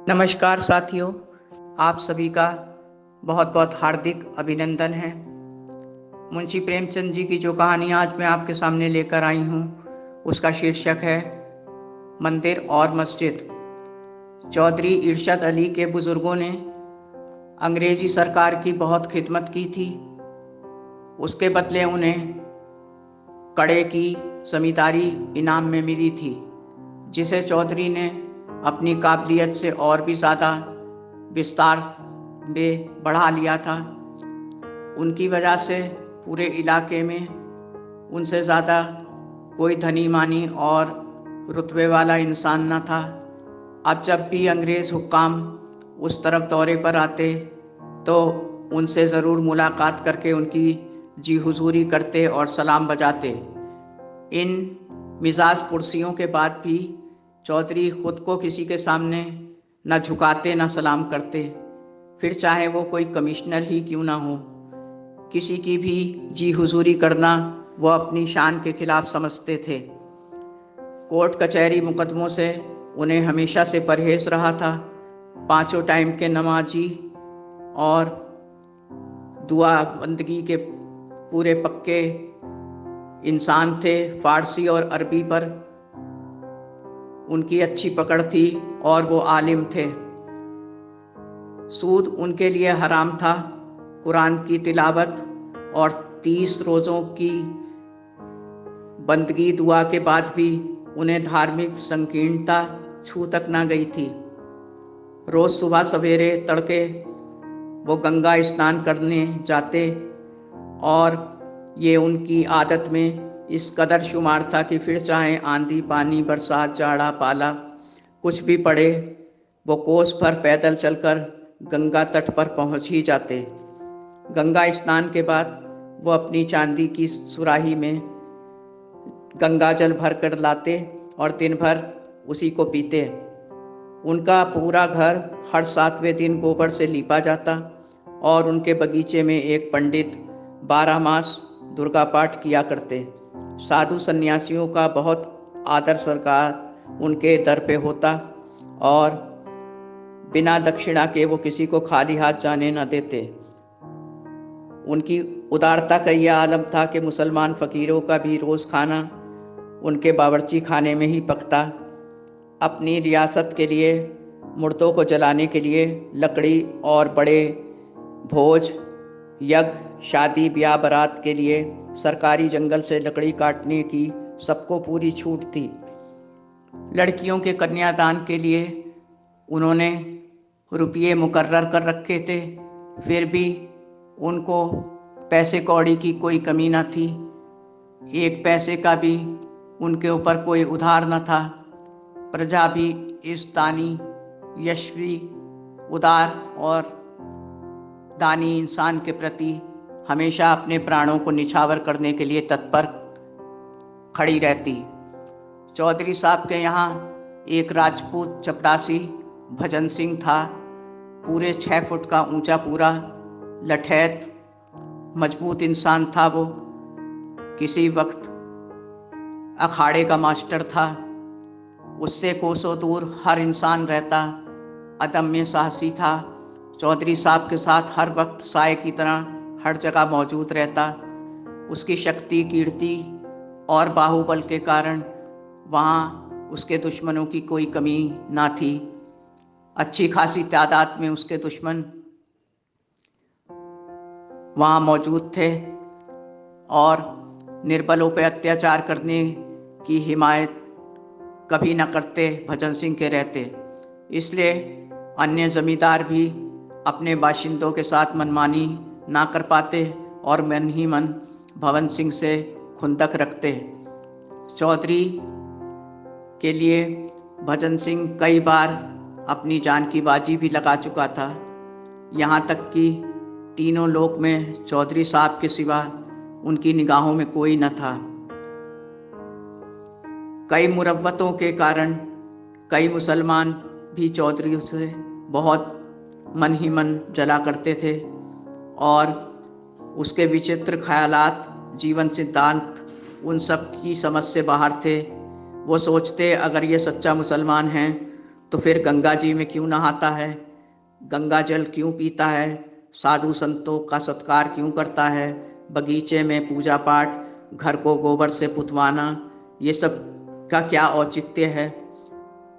नमस्कार साथियों, आप सभी का बहुत बहुत हार्दिक अभिनंदन है। मुंशी प्रेमचंद जी की जो कहानी आज मैं आपके सामने लेकर आई हूँ, उसका शीर्षक है मंदिर और मस्जिद। चौधरी इरशाद अली के बुजुर्गों ने अंग्रेजी सरकार की बहुत खिदमत की थी। उसके बदले उन्हें कड़े की जमींदारी इनाम में मिली थी, जिसे चौधरी ने अपनी काबिलियत से और भी ज़्यादा विस्तार में बढ़ा लिया था। उनकी वजह से पूरे इलाके में उनसे ज़्यादा कोई धनी मानी और रुतबे वाला इंसान न था। अब जब भी अंग्रेज़ हुक्काम उस तरफ दौरे पर आते तो उनसे ज़रूर मुलाकात करके उनकी जी हुजूरी करते और सलाम बजाते। इन मिजाज पुरसियों के बाद भी चौधरी खुद को किसी के सामने न झुकाते न सलाम करते, फिर चाहे वो कोई कमिश्नर ही क्यों ना हो। किसी की भी जी हुजूरी करना वो अपनी शान के खिलाफ समझते थे। कोर्ट कचहरी मुकदमों से उन्हें हमेशा से परहेज रहा था। पांचों टाइम के नमाजी और दुआ बंदगी के पूरे पक्के इंसान थे। फारसी और अरबी पर उनकी अच्छी पकड़ थी और वो आलिम थे। सूद उनके लिए हराम था। कुरान की तिलावत और 30 रोज़ों की बंदगी दुआ के बाद भी उन्हें धार्मिक संकीर्णता छू तक ना गई थी। रोज़ सुबह सवेरे तड़के वो गंगा स्नान करने जाते और ये उनकी आदत में इस कदर शुमार था कि फिर चाहे आंधी पानी बरसात जाड़ा पाला कुछ भी पड़े, वो कोस भर पैदल चलकर गंगा तट पर पहुंच ही जाते। गंगा स्नान के बाद वो अपनी चांदी की सुराही में गंगा जल भर कर लाते और दिन भर उसी को पीते। उनका पूरा घर हर 7वें दिन गोबर से लीपा जाता और उनके बगीचे में एक पंडित 12 मास दुर्गा पाठ किया करते। साधु सन्यासियों का बहुत आदर सत्कार उनके दर पे होता और बिना दक्षिणा के वो किसी को खाली हाथ जाने न देते। उनकी उदारता का यह आलम था कि मुसलमान फ़कीरों का भी रोज़ खाना उनके बावर्ची खाने में ही पकता। अपनी रियासत के लिए मुर्दों को जलाने के लिए लकड़ी और बड़े भोज यज्ञ शादी ब्याह बारात के लिए सरकारी जंगल से लकड़ी काटने की सबको पूरी छूट थी। लड़कियों के कन्यादान के लिए उन्होंने रुपये मुकर्रर कर रखे थे, फिर भी उनको पैसे कौड़ी की कोई कमी न थी। एक पैसे का भी उनके ऊपर कोई उधार न था। प्रजा भी इस दानी यशस्वी उदार और दानी इंसान के प्रति हमेशा अपने प्राणों को निछावर करने के लिए तत्पर खड़ी रहती। चौधरी साहब के यहाँ एक राजपूत चपरासी भजन सिंह था। पूरे 6 फुट का ऊंचा, पूरा लठैत मजबूत इंसान था वो। किसी वक्त अखाड़े का मास्टर था। उससे कोसों दूर हर इंसान रहता। अदम्य साहसी था। चौधरी साहब के साथ हर वक्त साए की तरह हर जगह मौजूद रहता। उसकी शक्ति कीर्ति और बाहुबल के कारण वहाँ उसके दुश्मनों की कोई कमी ना थी। अच्छी खासी तादाद में उसके दुश्मन वहाँ मौजूद थे और निर्बलों पर अत्याचार करने की हिमायत कभी न करते भजन सिंह के रहते। इसलिए अन्य जमींदार भी अपने बाशिंदों के साथ मनमानी ना कर पाते और मन ही मन भवन सिंह से खुंदक रखते। चौधरी के लिए भजन सिंह कई बार अपनी जान की बाजी भी लगा चुका था। यहाँ तक कि तीनों लोक में चौधरी साहब के सिवा उनकी निगाहों में कोई न था। कई मुरव्वतों के कारण कई मुसलमान भी चौधरी से बहुत मन ही मन जला करते थे और उसके विचित्र ख्यालात जीवन सिद्धांत उन सब की समझ से बाहर थे। वो सोचते अगर ये सच्चा मुसलमान है तो फिर गंगा जी में क्यों नहाता है, गंगा जल क्यों पीता है, साधु संतों का सत्कार क्यों करता है, बगीचे में पूजा पाठ, घर को गोबर से पुतवाना, ये सब का क्या औचित्य है।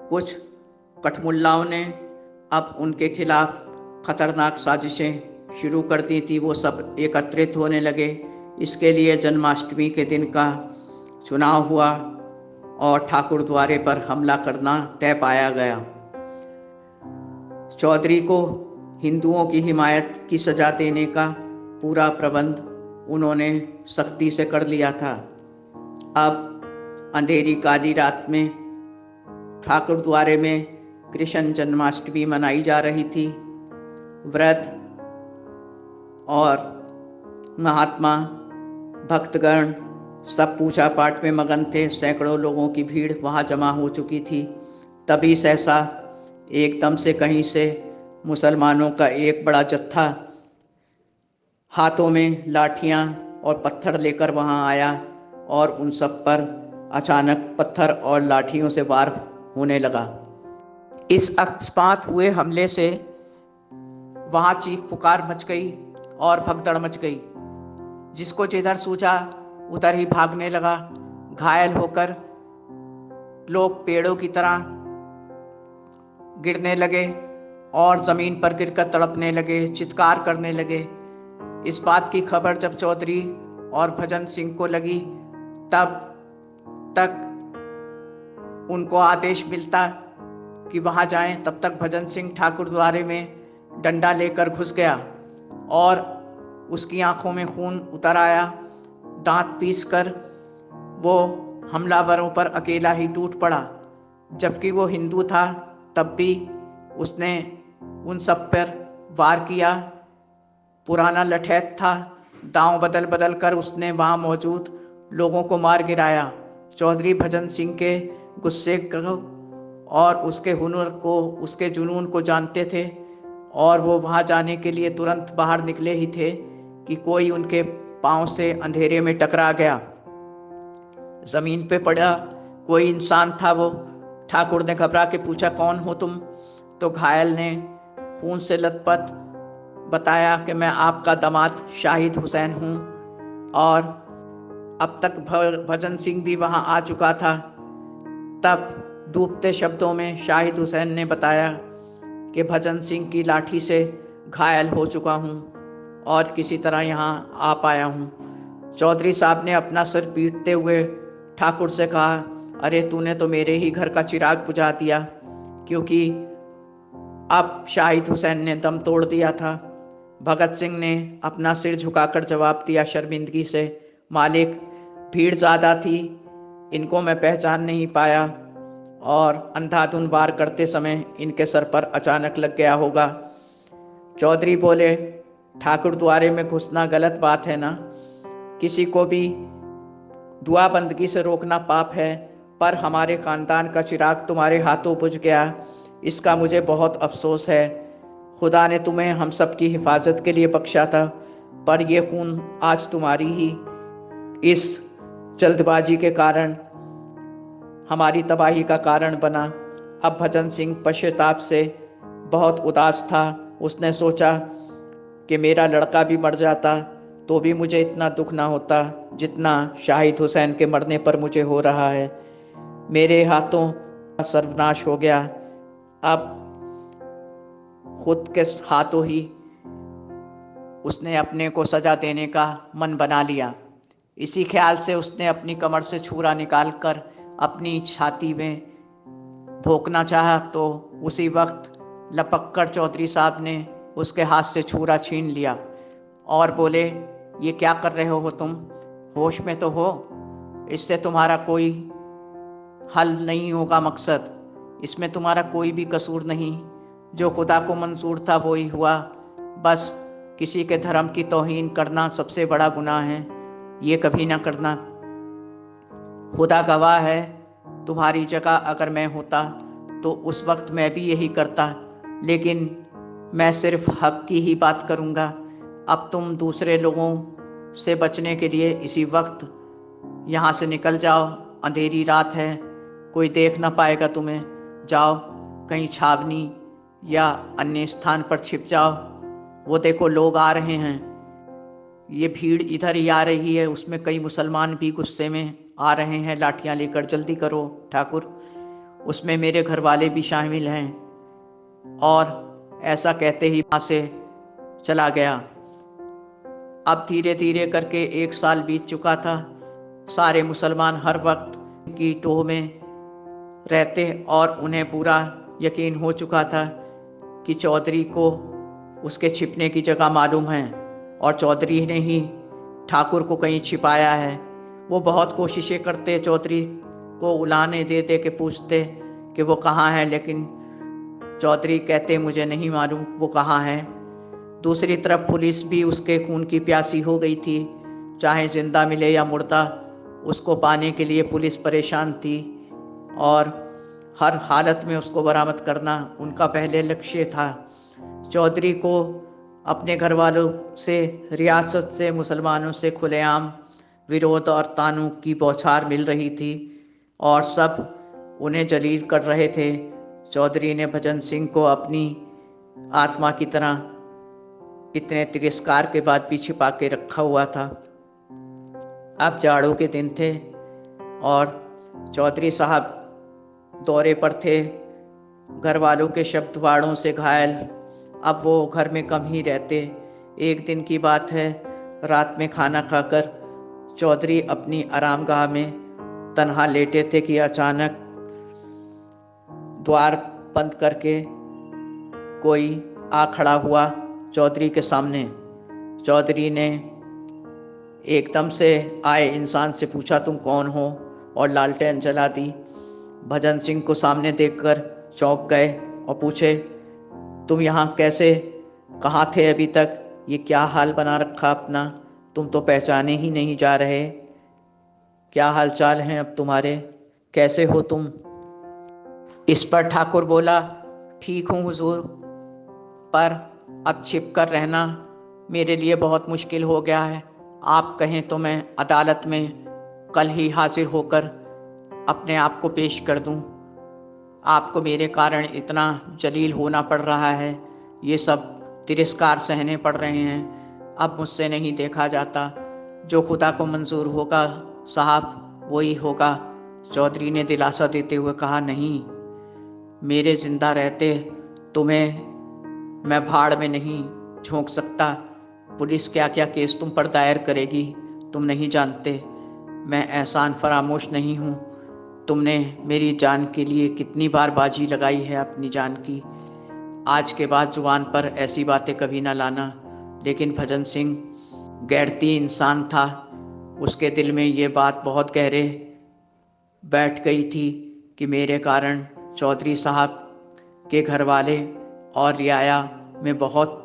कुछ कठमुल्लाओं ने अब उनके खिलाफ खतरनाक साजिशें शुरू कर दी थी। वो सब एकत्रित होने लगे। इसके लिए जन्माष्टमी के दिन का चुनाव हुआ और ठाकुर द्वारे पर हमला करना तय पाया गया। चौधरी को हिंदुओं की हिमायत की सजा देने का पूरा प्रबंध उन्होंने सख्ती से कर लिया था। अब अंधेरी काली रात में ठाकुर द्वारे में कृष्ण जन्माष्टमी मनाई जा रही थी। व्रत और महात्मा भक्तगण सब पूजा पाठ में मगन थे। सैकड़ों लोगों की भीड़ वहां जमा हो चुकी थी। तभी सहसा एकदम से कहीं से मुसलमानों का एक बड़ा जत्था हाथों में लाठियां और पत्थर लेकर वहां आया और उन सब पर अचानक पत्थर और लाठियों से वार होने लगा। इस अकस्मात हुए हमले से वहां चीख पुकार मच गई और भगदड़ मच गई। जिसको जिधर सूझा उधर ही भागने लगा। घायल होकर लोग पेड़ों की तरह गिरने लगे और जमीन पर गिरकर तड़पने लगे, चित्कार करने लगे। इस बात की खबर जब चौधरी और भजन सिंह को लगी तब तक उनको आदेश मिलता कि वहां जाएं। तब तक भजन सिंह ठाकुर द्वारे में डंडा लेकर घुस गया और उसकी आंखों में खून उतर आया। दांत पीसकर वो हमलावरों पर अकेला ही टूट पड़ा। जबकि वो हिंदू था तब भी उसने उन सब पर वार किया। पुराना लठैत था, दांव बदल बदल कर उसने वहां मौजूद लोगों को मार गिराया। चौधरी भजन सिंह के गुस्से को और उसके हुनर को, उसके जुनून को जानते थे और वो वहां जाने के लिए तुरंत बाहर निकले ही थे कि कोई उनके पांव से अंधेरे में टकरा गया। जमीन पे पड़ा कोई इंसान था वो। ठाकुर ने घबरा के पूछा, कौन हो तुम? तो घायल ने खून से लथपथ बताया कि मैं आपका दामाद शाहिद हुसैन हूँ। और अब तक भजन सिंह भी वहां आ चुका था। तब डूबते शब्दों में शाहिद हुसैन ने बताया कि भजन सिंह की लाठी से घायल हो चुका हूँ और किसी तरह यहाँ आ पाया हूँ। चौधरी साहब ने अपना सिर पीटते हुए ठाकुर से कहा, अरे तूने तो मेरे ही घर का चिराग बुझा दिया। क्योंकि अब शाहिद हुसैन ने दम तोड़ दिया था। भगत सिंह ने अपना सिर झुकाकर जवाब दिया शर्मिंदगी से, मालिक भीड़ ज़्यादा थी, इनको मैं पहचान नहीं पाया और अंधाधुंध वार करते समय इनके सर पर अचानक लग गया होगा। चौधरी बोले, ठाकुर द्वारे में घुसना गलत बात है ना। किसी को भी दुआ बंदगी से रोकना पाप है, पर हमारे खानदान का चिराग तुम्हारे हाथों बुझ गया, इसका मुझे बहुत अफसोस है। खुदा ने तुम्हें हम सब की हिफाजत के लिए बख्शा था, पर यह खून आज तुम्हारी ही इस जल्दबाजी के कारण हमारी तबाही का कारण बना। अब भजन सिंह पश्चाताप से बहुत उदास था। उसने सोचा कि मेरा लड़का भी मर जाता तो भी मुझे इतना दुख ना होता जितना शाहिद हुसैन के मरने पर मुझे हो रहा है। मेरे हाथों का सर्वनाश हो गया। अब खुद के हाथों ही उसने अपने को सजा देने का मन बना लिया। इसी ख्याल से उसने अपनी कमर से छुरा निकालकर अपनी छाती में भोंकना चाहा तो उसी वक्त लपक कर चौधरी साहब ने उसके हाथ से छुरा छीन लिया और बोले, ये क्या कर रहे हो तुम? होश में तो हो? इससे तुम्हारा कोई हल नहीं होगा मकसद। इसमें तुम्हारा कोई भी कसूर नहीं। जो खुदा को मंजूर था वो ही हुआ। बस किसी के धर्म की तौहीन करना सबसे बड़ा गुनाह है, ये कभी ना करना। खुदा गवाह है, तुम्हारी जगह अगर मैं होता तो उस वक्त मैं भी यही करता, लेकिन मैं सिर्फ हक की ही बात करूँगा। अब तुम दूसरे लोगों से बचने के लिए इसी वक्त यहाँ से निकल जाओ। अंधेरी रात है, कोई देख ना पाएगा तुम्हें। जाओ, कहीं छावनी या अन्य स्थान पर छिप जाओ। वो देखो लोग आ रहे हैं, ये भीड़ इधर ही आ रही है, उसमें कई मुसलमान भी गुस्से में आ रहे हैं लाठियां लेकर, जल्दी करो ठाकुर, उसमें मेरे घर वाले भी शामिल हैं। और ऐसा कहते ही वहां से चला गया। अब धीरे धीरे करके 1 साल बीत चुका था। सारे मुसलमान हर वक्त की टोह में रहते और उन्हें पूरा यकीन हो चुका था कि चौधरी को उसके छिपने की जगह मालूम है और चौधरी ने ही ठाकुर को कहीं छिपाया है। वो बहुत कोशिशें करते, चौधरी को उलाने दे दे के पूछते कि वो कहाँ है, लेकिन चौधरी कहते मुझे नहीं मालूम वो कहाँ है। दूसरी तरफ पुलिस भी उसके खून की प्यासी हो गई थी, चाहे जिंदा मिले या मुर्दा, उसको पाने के लिए पुलिस परेशान थी और हर हालत में उसको बरामद करना उनका पहले लक्ष्य था। चौधरी को अपने घर वालों से, रियासत से, मुसलमानों से खुलेआम विरोध और तानू की बौछार मिल रही थी और सब उन्हें जलील कर रहे थे। चौधरी ने भजन सिंह को अपनी आत्मा की तरह इतने तिरस्कार के बाद भी छिपा के रखा हुआ था। अब जाड़ों के दिन थे और चौधरी साहब दौरे पर थे, घर वालों के शब्द वाड़ों से घायल। अब वो घर में कम ही रहते। एक दिन की बात है, रात में खाना खाकर चौधरी अपनी आरामगाह में तन्हा लेटे थे कि अचानक द्वार बंद करके कोई आ खड़ा हुआ चौधरी के सामने। चौधरी ने एकदम से आए इंसान से पूछा तुम कौन हो, और लालटेन जला दी। भजन सिंह को सामने देखकर चौंक गए और पूछे तुम यहाँ कैसे, कहाँ थे अभी तक, ये क्या हाल बना रखा अपना, तुम तो पहचाने ही नहीं जा रहे, क्या हाल चाल हैं अब तुम्हारे, कैसे हो तुम। इस पर ठाकुर बोला ठीक हूँ हुजूर, पर अब छिप कर रहना मेरे लिए बहुत मुश्किल हो गया है। आप कहें तो मैं अदालत में कल ही हाजिर होकर अपने आप को पेश कर दूं। आपको मेरे कारण इतना जलील होना पड़ रहा है, ये सब तिरस्कार सहने पड़ रहे हैं, अब मुझसे नहीं देखा जाता। जो खुदा को मंजूर होगा साहब वही होगा। चौधरी ने दिलासा देते हुए कहा नहीं, मेरे जिंदा रहते तुम्हें मैं भाड़ में नहीं झोंक सकता। पुलिस क्या क्या केस तुम पर दायर करेगी तुम नहीं जानते। मैं एहसान फरामोश नहीं हूँ। तुमने मेरी जान के लिए कितनी बार बाजी लगाई है अपनी जान की। आज के बाद जुबान पर ऐसी बातें कभी ना लाना। लेकिन भजन सिंह गैरती इंसान था, उसके दिल में ये बात बहुत गहरे बैठ गई थी कि मेरे कारण चौधरी साहब के घर वाले और रियाया में बहुत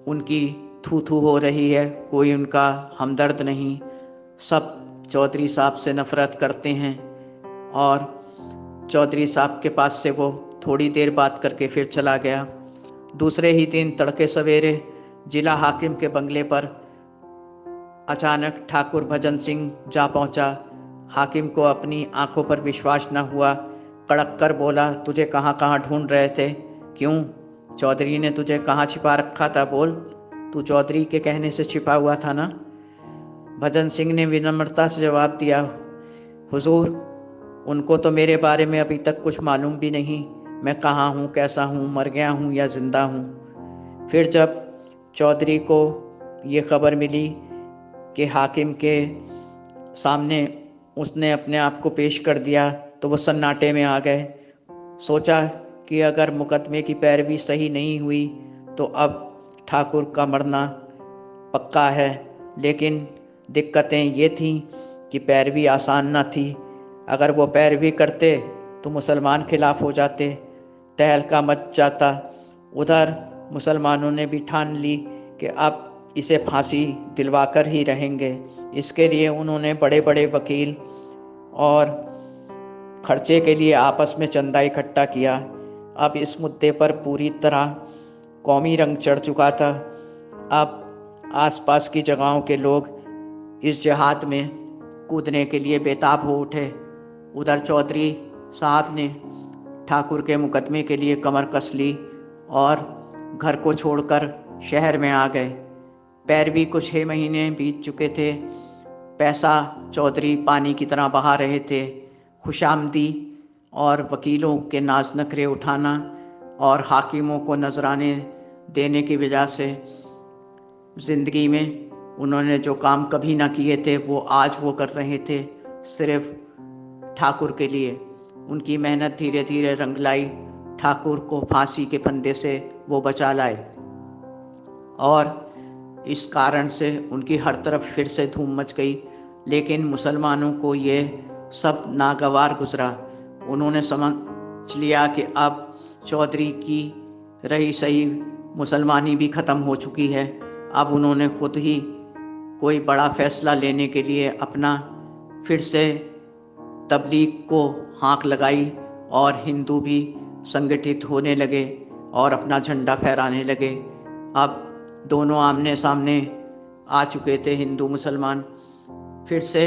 उनकी थू थू हो रही है, कोई उनका हमदर्द नहीं, सब चौधरी साहब से नफरत करते हैं। और चौधरी साहब के पास से वो थोड़ी देर बात करके फिर चला गया। दूसरे ही दिन तड़के सवेरे जिला हाकिम के बंगले पर अचानक ठाकुर भजन सिंह जा पहुंचा। हाकिम को अपनी आंखों पर विश्वास न हुआ, कड़क कर बोला तुझे कहाँ कहाँ ढूंढ रहे थे, क्यों चौधरी ने तुझे कहाँ छिपा रखा था, बोल, तू चौधरी के कहने से छिपा हुआ था ना। भजन सिंह ने विनम्रता से जवाब दिया हुजूर, उनको तो मेरे बारे में अभी तक कुछ मालूम भी नहीं, मैं कहाँ हूँ, कैसा हूँ, मर गया हूँ या जिंदा हूँ। फिर जब चौधरी को ये खबर मिली कि हाकिम के सामने उसने अपने आप को पेश कर दिया तो वो सन्नाटे में आ गए। सोचा कि अगर मुकदमे की पैरवी सही नहीं हुई तो अब ठाकुर का मरना पक्का है। लेकिन दिक्कतें ये थीं कि पैरवी आसान न थी। अगर वो पैरवी करते तो मुसलमान खिलाफ हो जाते, तहलका मच जाता। उधर मुसलमानों ने भी ठान ली कि अब इसे फांसी दिलवाकर ही रहेंगे। इसके लिए उन्होंने बड़े बड़े वकील और खर्चे के लिए आपस में चंदा इकट्ठा किया। अब इस मुद्दे पर पूरी तरह कौमी रंग चढ़ चुका था। अब आसपास की जगहों के लोग इस जिहाद में कूदने के लिए बेताब हो उठे। उधर चौधरी साहब ने ठाकुर के मुकदमे के लिए कमर कस ली और घर को छोड़कर शहर में आ गए। पैरवी को 6 महीने बीत चुके थे। पैसा चौधरी पानी की तरह बहा रहे थे। खुशामदी और वकीलों के नाज नखरे उठाना और हाकिमों को नजराने देने की वजह से ज़िंदगी में उन्होंने जो काम कभी ना किए थे वो आज वो कर रहे थे, सिर्फ ठाकुर के लिए। उनकी मेहनत धीरे धीरे रंग लाई। ठाकुर को फांसी के फंदे से वो बचा लाए और इस कारण से उनकी हर तरफ फिर से धूम मच गई। लेकिन मुसलमानों को ये सब नागवार गुजरा। उन्होंने समझ लिया कि अब चौधरी की रही सही मुसलमानी भी ख़त्म हो चुकी है। अब उन्होंने खुद ही कोई बड़ा फैसला लेने के लिए अपना फिर से तबलीग को हाँक लगाई और हिंदू भी संगठित होने लगे और अपना झंडा फहराने लगे। अब दोनों आमने सामने आ चुके थे, हिंदू मुसलमान। फिर से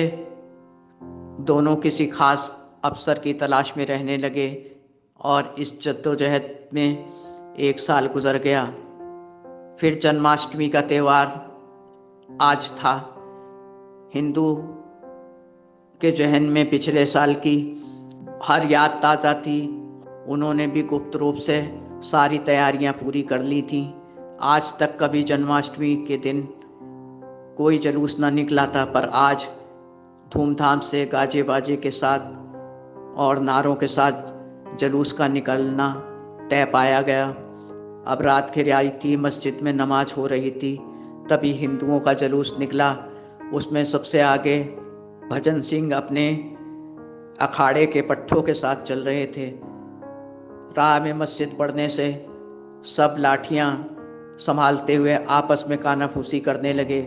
दोनों किसी खास अफसर की तलाश में रहने लगे और इस जद्दोजहद में 1 साल गुजर गया। फिर जन्माष्टमी का त्यौहार आज था। हिंदू के जहन में पिछले साल की हर याद ताज़ा थी। उन्होंने भी गुप्त रूप से सारी तैयारियां पूरी कर ली थीं। आज तक कभी जन्माष्टमी के दिन कोई जुलूस न निकला था, पर आज धूमधाम से गाजे बाजे के साथ और नारों के साथ जुलूस का निकलना तय पाया गया। अब रात की रियाई थी, मस्जिद में नमाज हो रही थी, तभी हिंदुओं का जुलूस निकला। उसमें सबसे आगे भजन सिंह अपने अखाड़े के पट्ठों के साथ चल रहे थे। राह में मस्जिद पड़ने से सब लाठियां संभालते हुए आपस में कानाफूसी करने लगे।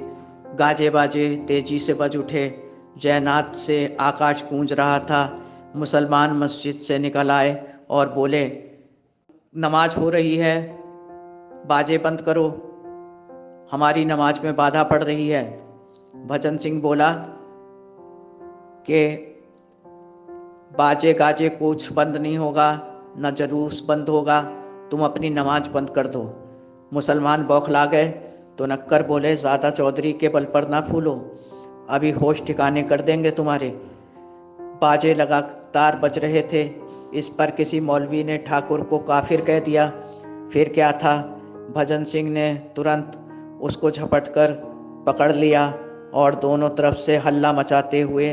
गाजे बाजे तेजी से बज उठे। जयनाद से आकाश गूंज रहा था। मुसलमान मस्जिद से निकल आए और बोले, नमाज हो रही है, बाजे बंद करो, हमारी नमाज में बाधा पड़ रही है। भजन सिंह बोला कि बाजे गाजे कुछ बंद नहीं होगा, न जुलूस बंद होगा, तुम अपनी नमाज बंद कर दो। मुसलमान बौखला गए तो नक्कर बोले, ज़्यादा चौधरी के बल पर ना फूलो, अभी होश ठिकाने कर देंगे तुम्हारे। बाजे लगातार बज रहे थे। इस पर किसी मौलवी ने ठाकुर को काफिर कह दिया। फिर क्या था, भजन सिंह ने तुरंत उसको झपटकर पकड़ लिया और दोनों तरफ से हल्ला मचाते हुए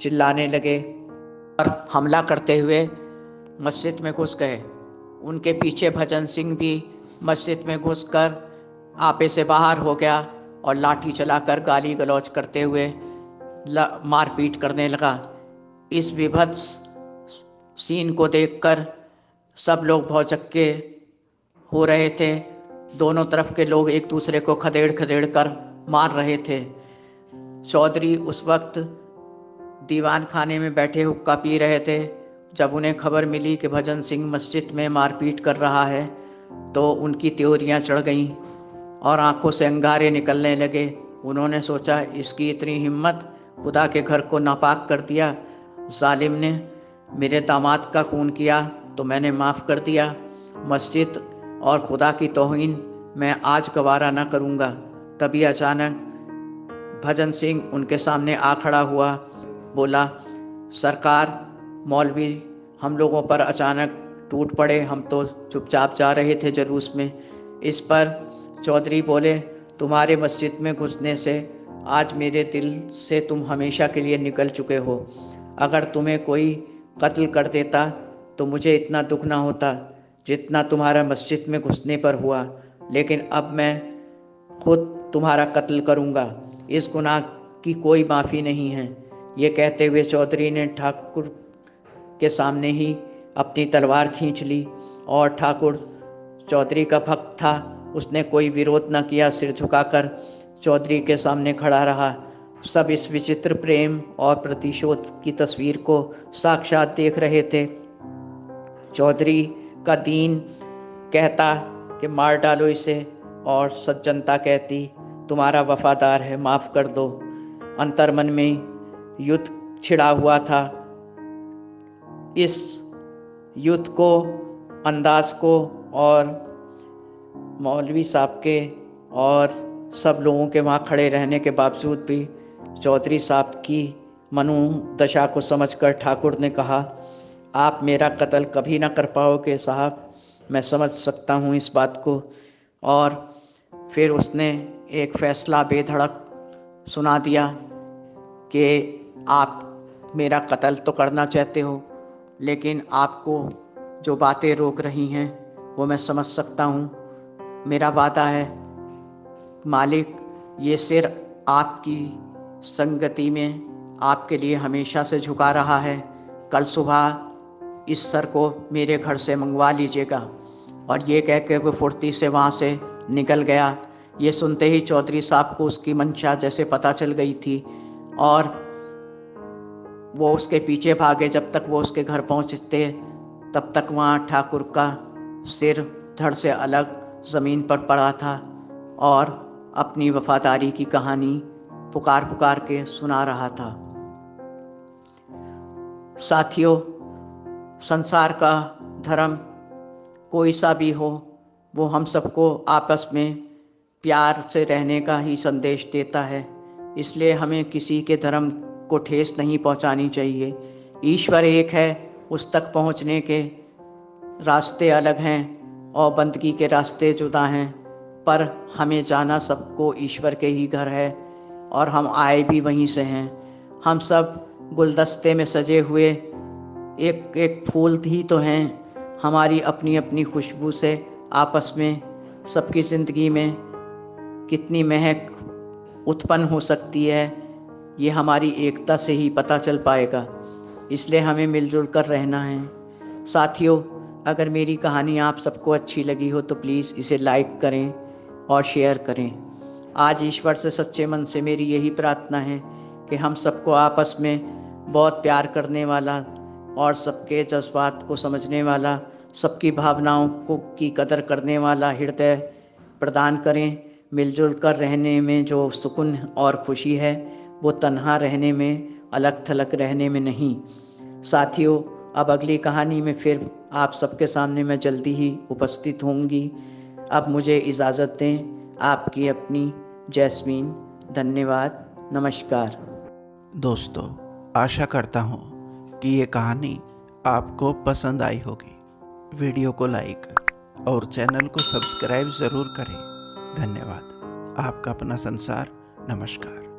चिल्लाने लगे और हमला करते हुए मस्जिद में घुस गए। उनके पीछे भजन सिंह भी मस्जिद में घुसकर आपे से बाहर हो गया और लाठी चलाकर गाली गलौज करते हुए मारपीट करने लगा। इस विभत्स सीन को देखकर सब लोग भौचक्के हो रहे थे। दोनों तरफ के लोग एक दूसरे को खदेड़ खदेड़ कर मार रहे थे। चौधरी उस वक्त दीवान खाने में बैठे हुक्का पी रहे थे। जब उन्हें खबर मिली कि भजन सिंह मस्जिद में मारपीट कर रहा है तो उनकी त्योरियां चढ़ गईं और आंखों से अंगारे निकलने लगे। उन्होंने सोचा, इसकी इतनी हिम्मत, खुदा के घर को नापाक कर दिया। जालिम ने मेरे दामाद का खून किया तो मैंने माफ़ कर दिया। मस्जिद और खुदा की तौहीन मैं आज गवारा न करूँगा। तभी अचानक भजन सिंह उनके सामने आ खड़ा हुआ। बोला, सरकार, मौलवी हम लोगों पर अचानक टूट पड़े, हम तो चुपचाप जा रहे थे जुलूस में। इस पर चौधरी बोले, तुम्हारे मस्जिद में घुसने से आज मेरे दिल से तुम हमेशा के लिए निकल चुके हो। अगर तुम्हें कोई कत्ल कर देता तो मुझे इतना दुख ना होता जितना तुम्हारा मस्जिद में घुसने पर हुआ, लेकिन अब मैं खुद तुम्हारा कत्ल करूँगा। इस गुनाह की कोई माफ़ी नहीं है। ये कहते हुए चौधरी ने ठाकुर के सामने ही अपनी तलवार खींच ली और ठाकुर चौधरी का भक्त था, उसने कोई विरोध न किया, सिर झुकाकर चौधरी के सामने खड़ा रहा। सब इस विचित्र प्रेम और प्रतिशोध की तस्वीर को साक्षात देख रहे थे। चौधरी का दीन कहता कि मार डालो इसे, और सज्जनता कहती तुम्हारा वफादार है, माफ़ कर दो। अंतर्मन में युद्ध छिड़ा हुआ था। इस युद्ध को, अंदाज को और मौलवी साहब के और सब लोगों के वहाँ खड़े रहने के बावजूद भी चौधरी साहब की मनोदशा को समझकर ठाकुर ने कहा, आप मेरा कत्ल कभी ना कर पाओगे साहब, मैं समझ सकता हूँ इस बात को। और फिर उसने एक फैसला बेधड़क सुना दिया कि आप मेरा कत्ल तो करना चाहते हो, लेकिन आपको जो बातें रोक रही हैं वो मैं समझ सकता हूँ। मेरा वादा है मालिक, ये सिर आपकी संगति में आपके लिए हमेशा से झुका रहा है। कल सुबह इस सर को मेरे घर से मंगवा लीजिएगा। और ये कह के वो फुर्ती से वहाँ से निकल गया। ये सुनते ही चौधरी साहब को उसकी मंशा जैसे पता चल गई थी और वो उसके पीछे भागे। जब तक वो उसके घर पहुँचते तब तक वहाँ ठाकुर का सिर धड़ से अलग ज़मीन पर पड़ा था और अपनी वफादारी की कहानी पुकार पुकार के सुना रहा था। साथियों, संसार का धर्म कोई सा भी हो, वो हम सबको आपस में प्यार से रहने का ही संदेश देता है। इसलिए हमें किसी के धर्म को ठेस नहीं पहुंचानी चाहिए। ईश्वर एक है, उस तक पहुंचने के रास्ते अलग हैं और बंदगी के रास्ते जुदा हैं, पर हमें जाना सबको ईश्वर के ही घर है और हम आए भी वहीं से हैं। हम सब गुलदस्ते में सजे हुए एक एक फूल ही तो हैं। हमारी अपनी अपनी खुशबू से आपस में सबकी ज़िंदगी में कितनी महक उत्पन्न हो सकती है, ये हमारी एकता से ही पता चल पाएगा। इसलिए हमें मिलजुल कर रहना है। साथियों, अगर मेरी कहानी आप सबको अच्छी लगी हो तो प्लीज़ इसे लाइक करें और शेयर करें। आज ईश्वर से सच्चे मन से मेरी यही प्रार्थना है कि हम सबको आपस में बहुत प्यार करने वाला और सबके जज्बात को समझने वाला, सबकी भावनाओं को की कदर करने वाला हृदय प्रदान करें। मिलजुल कर रहने में जो सुकून और खुशी है वो तन्हा रहने में, अलग थलग रहने में नहीं। साथियों, अब अगली कहानी में फिर आप सबके सामने मैं जल्दी ही उपस्थित होंगी। अब मुझे इजाज़त दें। आपकी अपनी जैस्मीन। धन्यवाद। नमस्कार। दोस्तों, आशा करता हूँ कि ये कहानी आपको पसंद आई होगी। वीडियो को लाइक और चैनल को सब्सक्राइब ज़रूर करें। धन्यवाद। आपका अपना संसार। नमस्कार।